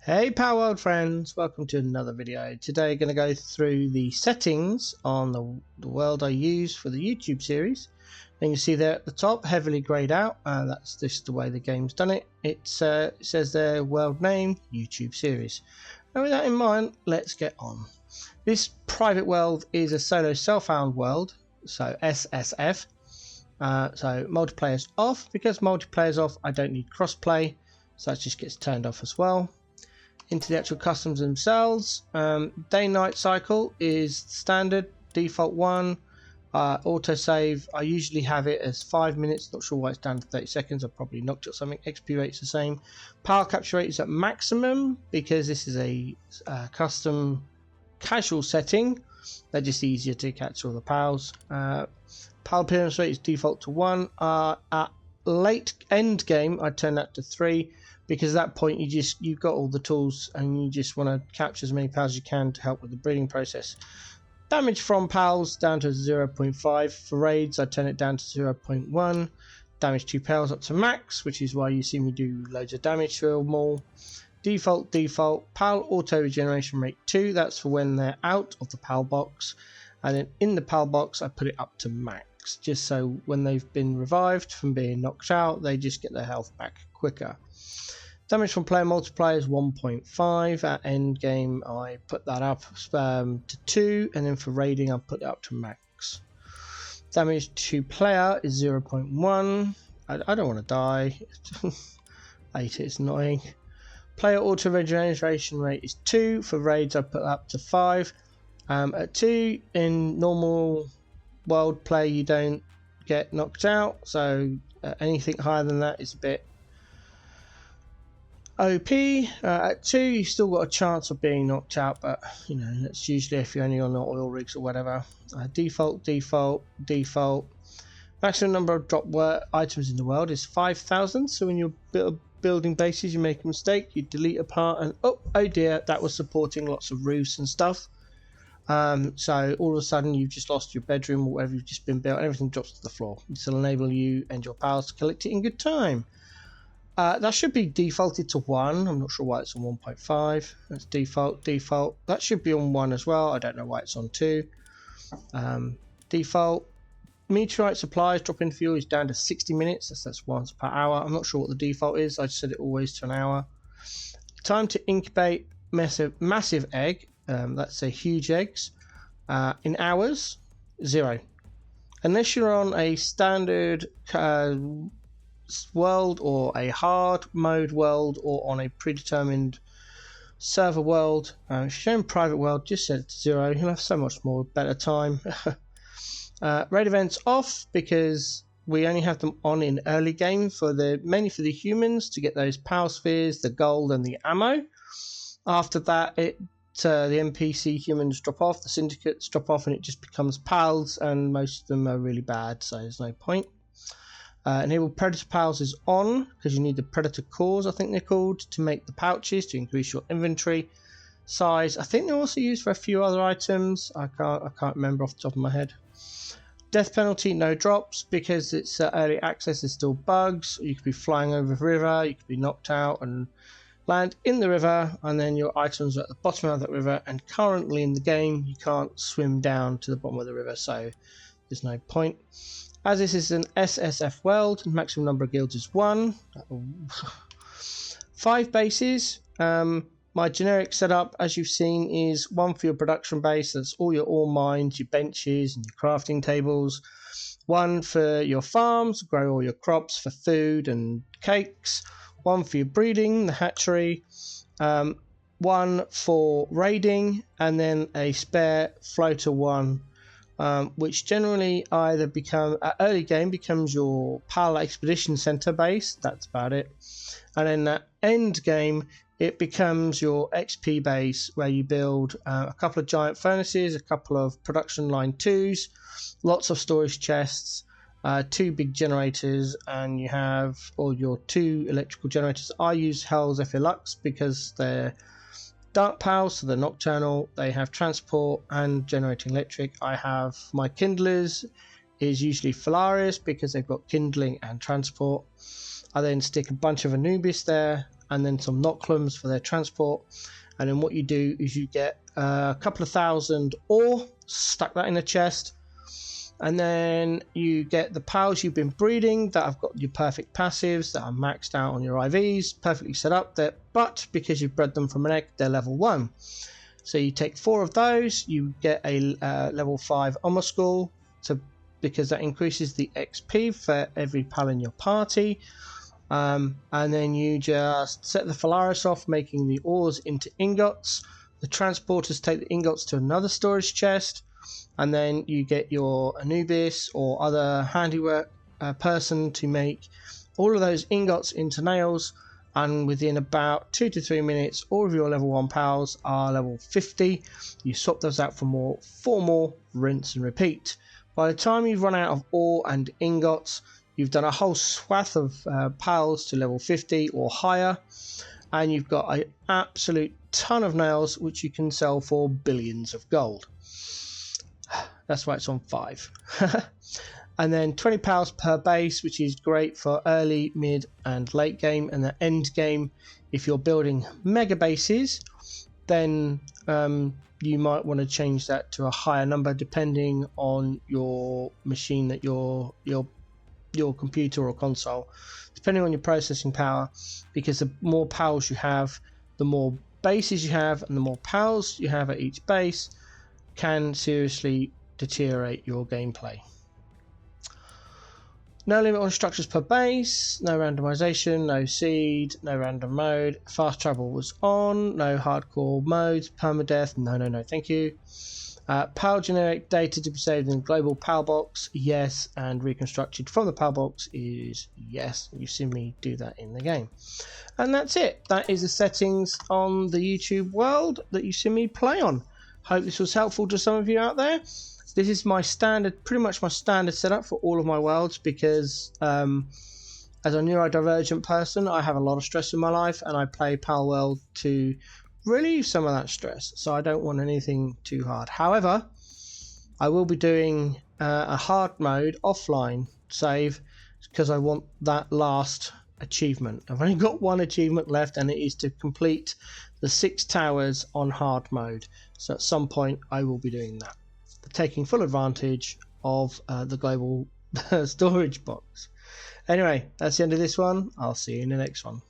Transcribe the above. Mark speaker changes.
Speaker 1: Hey Palworld friends, welcome to another video. Today going to go through the settings on the world I use for the YouTube series. And you see there at the top, heavily greyed out, that's just the way the game's done it. It says there, world name, YouTube series. And with that in mind, let's get on. This private world is a solo self-found world, so SSF. So multiplayer's off. Because multiplayer's off, I don't need crossplay, so that just gets turned off as well. Into the actual customs themselves, day-night cycle is standard, default 1, autosave, I usually have it as 5 minutes, not sure why it's down to 30 seconds, I probably knocked it or something. XP rate's the same, power capture rate is at maximum because this is a custom casual setting, they're just easier to capture all the pals. Power appearance rate is default to 1, at late end game I turn that to 3, because at that point you've got all the tools and you just want to capture as many pals as you can to help with the breeding process. Damage from pals down to 0.5. For raids I turn it down to 0.1. Damage to pals up to max, which is why you see me do loads of damage to them all. Default pal auto regeneration rate 2, that's for when they're out of the pal box, and then in the pal box I put it up to max, just so when they've been revived from being knocked out they just get their health back quicker. Damage from player multiplier is 1.5. At end game I put that up to 2, and then for raiding I put it up to max. Damage to player is 0.1. I don't want to die. I hate it, it's annoying. Player auto regeneration rate is 2. For raids I put up to 5. At 2 in normal world play you don't get knocked out, so anything higher than that is a bit OP. At 2 you still got a chance of being knocked out, but you know that's usually if you're only on the oil rigs or whatever. Default. Maximum number of drop items in the world is 5,000, so when you're building bases you make a mistake, you delete a part and oh dear, that was supporting lots of roofs and stuff. So all of a sudden you've just lost your bedroom or whatever you've just been built and everything drops to the floor. This will enable you and your pals to collect it in good time. That should be defaulted to 1. I'm not sure why it's on 1.5. That's default. That should be on 1 as well. I don't know why it's on 2. Default. Meteorite supplies, drop-in fuel is down to 60 minutes. That's once per hour. I'm not sure what the default is. I set it always to an hour. Time to incubate massive egg. Let's say huge eggs. In hours, 0. Unless you're on a standard world or a hard mode world or on a predetermined server world. If you're in private world, just set it to 0. You'll have so much more better time. Raid events off because we only have them on in early game mainly for the humans to get those power spheres, the gold and the ammo. After that the NPC humans drop off, the syndicates drop off, and it just becomes pals, and most of them are really bad, so there's no point. Enable predator pals is on because you need the predator cores, I think they're called, to make the pouches to increase your inventory size. I think they're also used for a few other items. I can't remember off the top of my head. Death penalty, no drops because it's early access. There's still bugs. You could be flying over the river. You could be knocked out and land in the river, and then your items are at the bottom of that river. And currently in the game, you can't swim down to the bottom of the river, so there's no point. As this is an SSF world, maximum number of guilds is 1. 5 bases. My generic setup, as you've seen, is 1 for your production base. That's all your ore mines, your benches, and your crafting tables. 1 for your farms, grow all your crops for food and cakes. 1 for your breeding, the hatchery. 1 for raiding, and then a spare floater 1. Which generally either at early game becomes your PAL expedition center base, that's about it, and then at end game it becomes your XP base where you build a couple of giant furnaces, a couple of production line 2s, lots of storage chests, 2 big generators, and you have all your 2 electrical generators. I use Hell's Effilux because they're dark pals, so they're nocturnal, they have transport and generating electric. I have my kindlers is usually Phalaris because they've got kindling and transport. I then stick a bunch of Anubis there, and then some Noclums for their transport. And then what you do is you get a couple of thousand ore, stuck that in a chest, and then you get the pals you've been breeding that have got your perfect passives that are maxed out on your IVs, perfectly set up there, but because you've bred them from an egg, they're level 1. So you take 4 of those, you get a level 5 Omuskull, because that increases the XP for every pal in your party. And then you just set the Phalaris off, making the ores into ingots. The transporters take the ingots to another storage chest, and then you get your Anubis or other handiwork person to make all of those ingots into nails, and within about 2 to 3 minutes all of your level 1 pals are level 50. You swap those out for 4 more, rinse and repeat. By the time you've run out of ore and ingots, you've done a whole swath of pals to level 50 or higher, and you've got an absolute ton of nails which you can sell for billions of gold. That's why it's on 5. And then 20 pals per base, which is great for early, mid and late game. And the end game, if you're building mega bases, then you might want to change that to a higher number depending on your machine, that your computer or console, depending on your processing power, because the more pals you have, the more bases you have, and the more pals you have at each base can seriously deteriorate your gameplay. No limit on structures per base, no randomization, no seed, no random mode. Fast travel was on, no hardcore modes, permadeath, no, thank you. PAL generic data to be saved in global PAL box, yes, and reconstructed from the PAL box is yes. You've seen me do that in the game. And that's it. That is the settings on the YouTube world that you've seen me play on. Hope this was helpful to some of you out there. This is my standard, pretty much my standard setup for all of my worlds, because as a neurodivergent person, I have a lot of stress in my life, and I play Palworld to relieve some of that stress, so I don't want anything too hard. However, I will be doing a hard mode offline save, because I want that last achievement. I've only got one achievement left, and it is to complete the 6 towers on hard mode. So at some point I will be doing that, taking full advantage of the global storage box. Anyway, that's the end of this one. I'll see you in the next one.